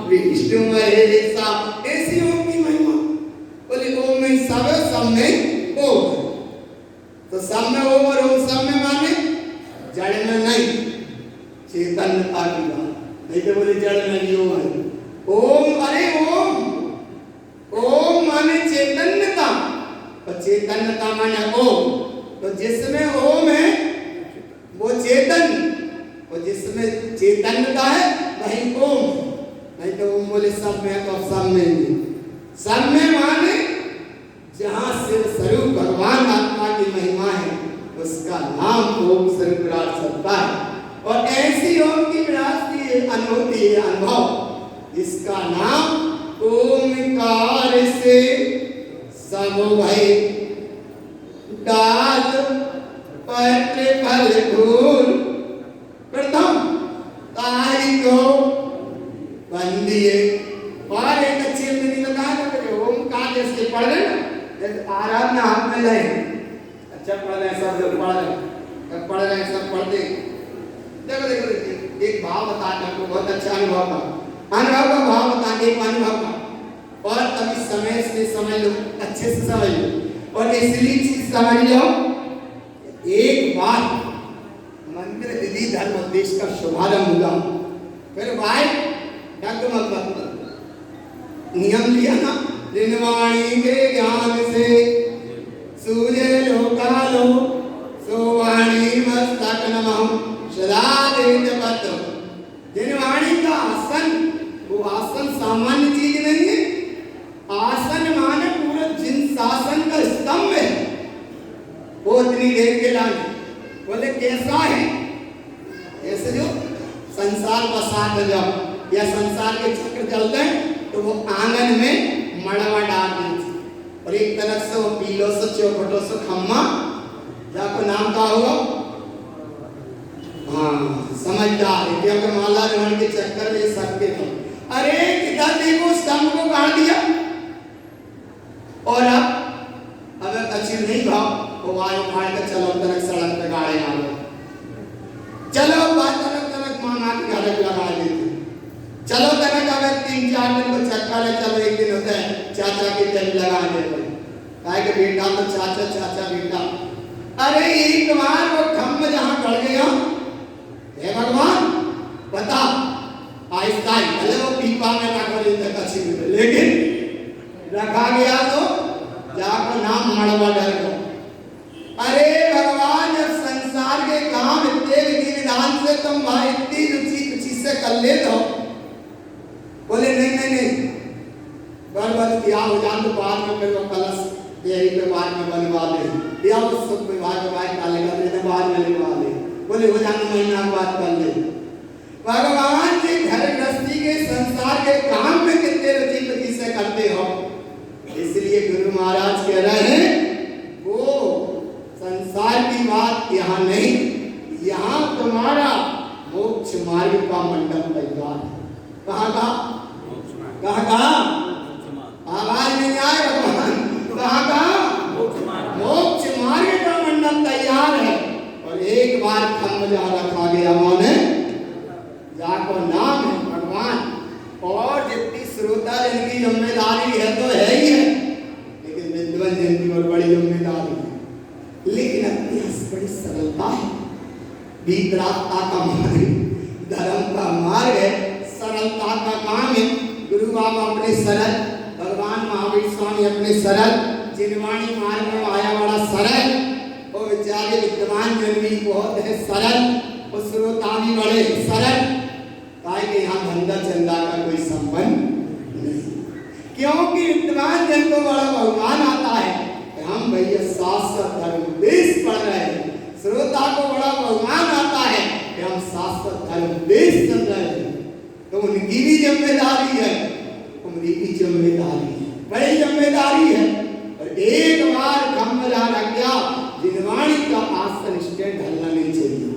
विष्णु महेशा। ऐसी ओम की महिमा बोले ओम में सब में ओम, तो सब में ओम और ओम सब में माने जड़ में नहीं, चेतनता की बात नहीं। तो बोले जड़ में नहीं ओम है। ओम अरे ओम, ओम माने चैतन्यता, और चैतन्यता माने ओम। तो जिसमें ओम है वो चेतन, और जिसमें चैतन्यता है वही ओम। नहीं तो ओम बोले सब में, तो सब में नहीं। सब में माने जहां शिव स्वरूप भगवान आत्मा की महिमा है उसका नाम ओम स्वरूप विराट सकता है। और ऐसी ओम की विराट की अनुभूति है, अनुभव, इसका नाम ओमकार से सब भय डाल पत्र फल फूल प्रथम तारी को बंदिए। और एक अच्छी अंदर लगा ना ओमकार जैसे पढ़ रहे ना, जैसे आराधना हाथ में ले, अच्छा पढ़ रहे हैं सब लोग, पढ़ रहे हैं सब पढ़ते। देखो देखो देखिए एक भाव बताते आपको, बहुत अच्छा अनुभव का भाव बताते, एक अनुभव का। और अभी समय से समझ लो, अच्छे से समझ लो। और इसलिए चीज समझ लो, एक बार मंदिर विधि धर्म उद्देश्य का शुभारंभ हुआ, फिर भाई डगमग नियम लिया ना, निर्वाणी के ज्ञान से सूर्य लोकालो सोवाणी मस्तक नमः सदा देव पत्र। निर्वाणी का आसन, वो आसन सामान्य चीज नहीं है। आसन माने पूरा जिन शासन का स्तंभ है, वो इतनी देर के लाने बोले कैसा है, ऐसे जो संसार बसात जब या संसार के चक्र चलते हैं तो वो आंगन में मड़वा डाल देती, और एक तरफ से वो पीलो से चौखटों से खम्मा, जाको नाम का होगा, हाँ समझदार है, क्योंकि माला ग्रहण के चक्कर में सबके थे। अरे किधर देखो स्तंभ को काट दिया, और अब अगर अच्छी नहीं भाव तो वायु फाड़ कर चलो तनक सड़क पे गाड़ी आ गए, चलो बात तनक तनक मामा की गाड़ी लगा देते, चलो तनक अगर 3-4 दिन को चक्का ले, चलो एक दिन होता है चाचा की टेप लगा देते, काहे के बेटा तो चाचा चाचा बेटा। अरे एक बार वो खम्भ जहां गड़ गया, हे भगवान बता आहिस्ता ही, भले वो पीपा में ना करे तक अच्छी मिले, लेकिन रखा गया तो जाकर नाम मड़वा डर गया। अरे भगवान जब संसार के काम इतने विधि विधान से तुम भाई इतनी रुचि से कर ले तो बोले नहीं बर्बाद क्या हो जान तो बाद में फिर वो कलश यही पे बाद में बनवा ले, या उस सब विभाग काले कर लेते बाद में लगवा ले, बोले हो जाने महीना बाद कर ले। भगवान जी घर गृहस्थी के संसार के काम में कितने रुचि से करते हो, इसलिए गुरु महाराज कह रहे हैं वो संसार की बात यहाँ नहीं, यहाँ तुम्हारा मोक्ष मार्ग का मंडप तैयार है। कहाँ आवाज नहीं आए भगवान, कहाँ मोक्ष मार्ग का मंडप तैयार है। और एक बार खम्भ जहाँ रखा गया माने जाको नाम है भगवान, और जितनी श्रोता जिनकी जिम्मेदारी है तो है ही है, लेकिन विद्वान जिनकी और बड़ी जिम्मेदारी है, लेकिन अभ्यास बड़ी सरलता है। वितरागता का मार्ग धर्म का मार्ग है, सरलता का काम है। गुरु बाबा अपने सरल, भगवान महावीर स्वामी अपने सरल, जिनवाणी मार्ग में आया बड़ा सरल, और विचारे विद्वान जन भी बहुत है सरल, और श्रोता भी बड़े सरल, ताकि कि यहाँ धंधा चंदा का कोई संबंध नहीं, क्योंकि विद्वान जन को बड़ा भगवान आता है हम भैया शास्त्र धर्म देश पढ़ रहे हैं, श्रोता को बड़ा भगवान आता है कि हम शास्त्र धर्म देश चल रहे हैं, तो उनकी भी जिम्मेदारी है, उनकी भी जिम्मेदारी है, बड़ी जिम्मेदारी है। और एक बार खम्भ लग गया, जिनवाणी का आसन स्टैंड हलना नहीं चाहिए,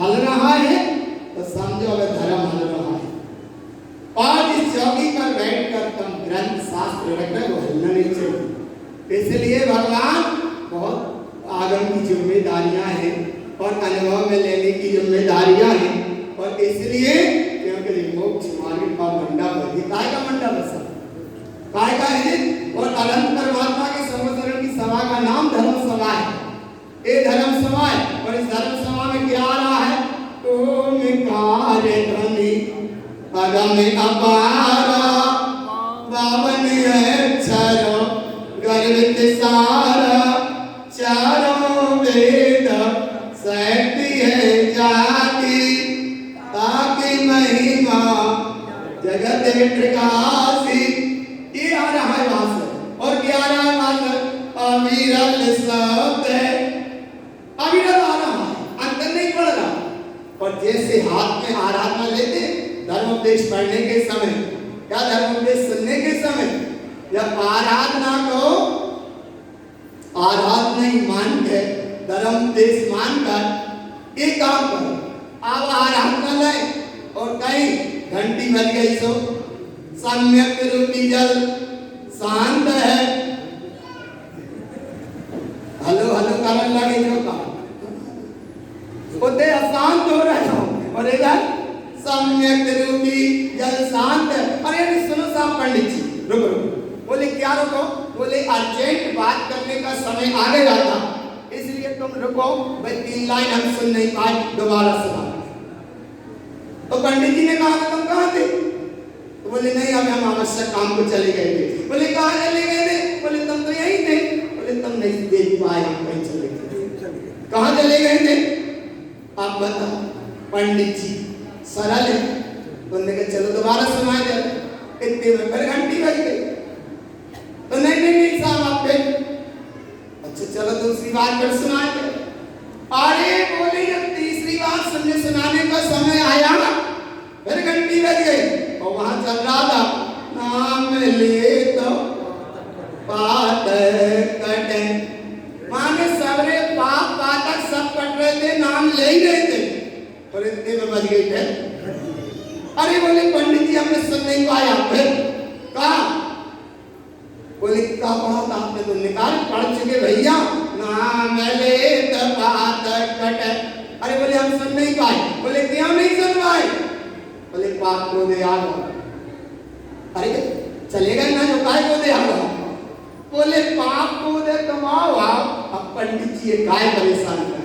हल रहा है तो समझो अगर धर्म हल रहा है, और जिस चौकी पर बैठकर तुम ग्रंथ शास्त्र रख रहे हो हलना नहीं चाहिए। इसलिए भगवान बहुत आगम की जिम्मेदारियां हैं और अनुभव में लेने की जिम्मेदारियां हैं, और इसलिए क्योंकि मोक्ष मार्ग का मंडप है, काय का मंडप है सब, काय का है, और अनंत परमात्मा के संवत्सरण की सभा का नाम धर्म सभा है, ये धर्म सभा है। और इस धर्म सभा में क्या आ रहा है, ओमकार ध्वनि अगम अपारा पावन अक्षर गर्वित सारा चारों वेद सहती है जाति ताकि महिमा जगत त्रिकासी, ये आ रहा है वहां से। और 11 मात्र अविरल शब्द है, अविरल आ रहा है, अंतर नहीं पड़ रहा। और जैसे हाथ में आराधना लेते धर्मोपदेश पढ़ने के समय या धर्मोपदेश सुनने के समय, जब आराधना को आराधना ही मान के धर्मोपदेश मानकर एक काम करो, आप आराधना लाए और कहीं घंटी बज गई सो सम्यक रूपी जल शांत है, हेलो हेलो करने लगे जो का उधर अशांत हो रहे हो और इधर सम्यक रूपी जल शांत है। अरे सुनो साहब पंडित जी, रुको रुको। बोले क्या रुको? बोले अर्जेंट बात करने का समय आ गया था, इसलिए तुम रुको भाई, 3 लाइन हम सुन नहीं पाए, दोबारा सुना। तो पंडित जी ने कहा तुम कहाँ थे? तो बोले नहीं, अब हम आवश्यक काम को चले गए थे। बोले कहाँ चले गए थे? बोले तुम तो यहीं थे। बोले तुम नहीं देख पाए, कहीं चले गए। कहाँ चले गए थे आप बताओ? पंडित जी सरल है, उन्होंने कहा चलो दोबारा सुनाए जाए। इतने में फिर घंटी बज गई। तो नहीं साहब आप पे, अच्छा चलो दूसरी बार फिर सुनाए जाए। अरे बोले जब तीसरी बार सुनाने का समय आया फिर घंटी बज गई और वहां चल रहा था नाम ले तो पातक कटे, माने सबरे पाप पातक सब कट रहे थे, नाम ले ही रहे थे और इतने में बज गई थे। अरे बोले पंडित जी हमने सुन नहीं पाया। फिर कहा? बोले क्या पढ़ा था आपने? तो निकाल पढ़ चुके भैया, नाम ले तो पातक कटे। अरे बोले हम सुन नहीं पाए। बोले क्यों नहीं सुन पाए? बोले पाप को दे आ गया। अरे चलेगा ना जो काय को दे आ गया। बोले पाप को दे कमाओ आप। अब पंडित जी काय परेशान कर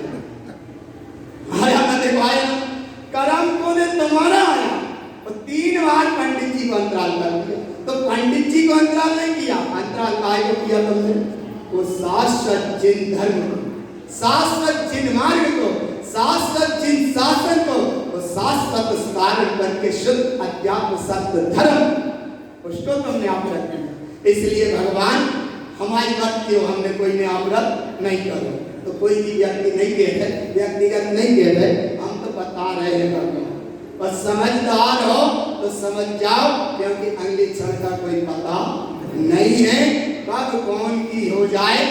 आया ना, देखो आया करम को दे तुम्हारा आया। और 3 बार पंडित जी को अंतराल कर दिया। तो पंडित जी को अंतराल नहीं किया, अंतराल काय को किया तुमने? वो शाश्वत जिन धर्म को, शाश्वत जिन मार्ग को, शाश्वत जिन शासन को, वो शाश्वत कारण बन के शुद्ध अध्यात्म सत्य धर्म, उसको तुमने अवरत किया। इसलिए भगवान हमारी बात क्यों, हमने कोई ने अवरत नहीं करो। तो कोई भी व्यक्ति नहीं कहते, व्यक्तिगत नहीं कहते, हम तो बता रहे हैं भगवान। और समझदार हो तो समझ जाओ, क्योंकि अगले क्षण का कोई पता नहीं है, कब कौन की हो जाए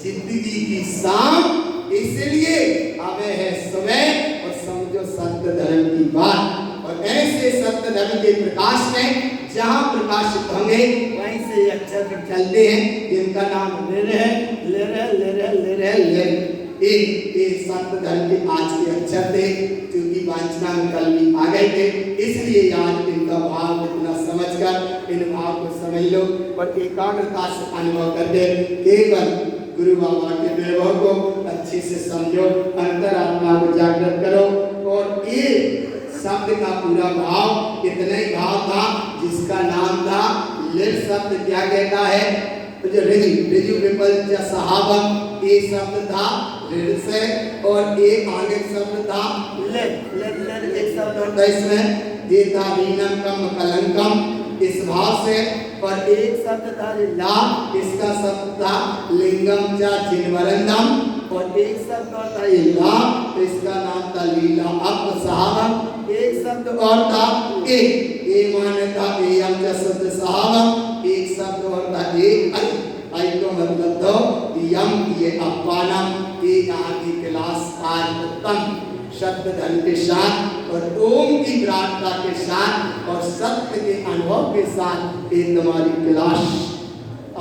जिंदगी की शाम। इसलिए आवे है सुबह और समझो सत्य धर्म की बात। और ऐसे सत्य धर्म के प्रकाश में जहाँ प्रकाशित होंगे वहीं से अक्षर चलते हैं, जिनका नाम ले रहे एक सत्य धर्म के आज के अक्षर थे, क्योंकि वांछना में कल भी आ गए थे। इसलिए आज इनका भाव इतना समझकर इन भाव को समझ लो और एकाग्रता से अनुभव करके केवल गुरु बाबा के वैभव को अच्छे से समझो, अंतरात्मा को जागृत करो। और ये शब्द का पूरा भाव इतना ही भाव था जिसका नाम था लिर शब्द। क्या कहता है? तो जो रिजु विपल सहाबम, ये शब्द था ऋण से, और एक आगे शब्द था लेर एक शब्द होता है इसमें देता रीनम कम कलंकम, इस भाव से। और एक शब्द था ला, इसका शब्द था लिंगम चा चिन्वरंदम। और एक शब्द और था ये ला, इसका नाम था लीला अप सहाबम। एक शब्द और था ए माने था एयम चा शब्द सहाबम। एक शब्द और था आई को मतलब तो यम ये अपानम, ये यहाँ की क्लास आज उत्तम शब्द धर्म के साथ और ओम की प्रार्थना के साथ और सत्य के अनुभव के साथ ये तुम्हारी क्लास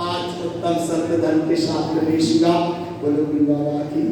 आज उत्तम सत्य धर्म के साथ प्रवेश हुआ। बोलो गुरु बाबा की।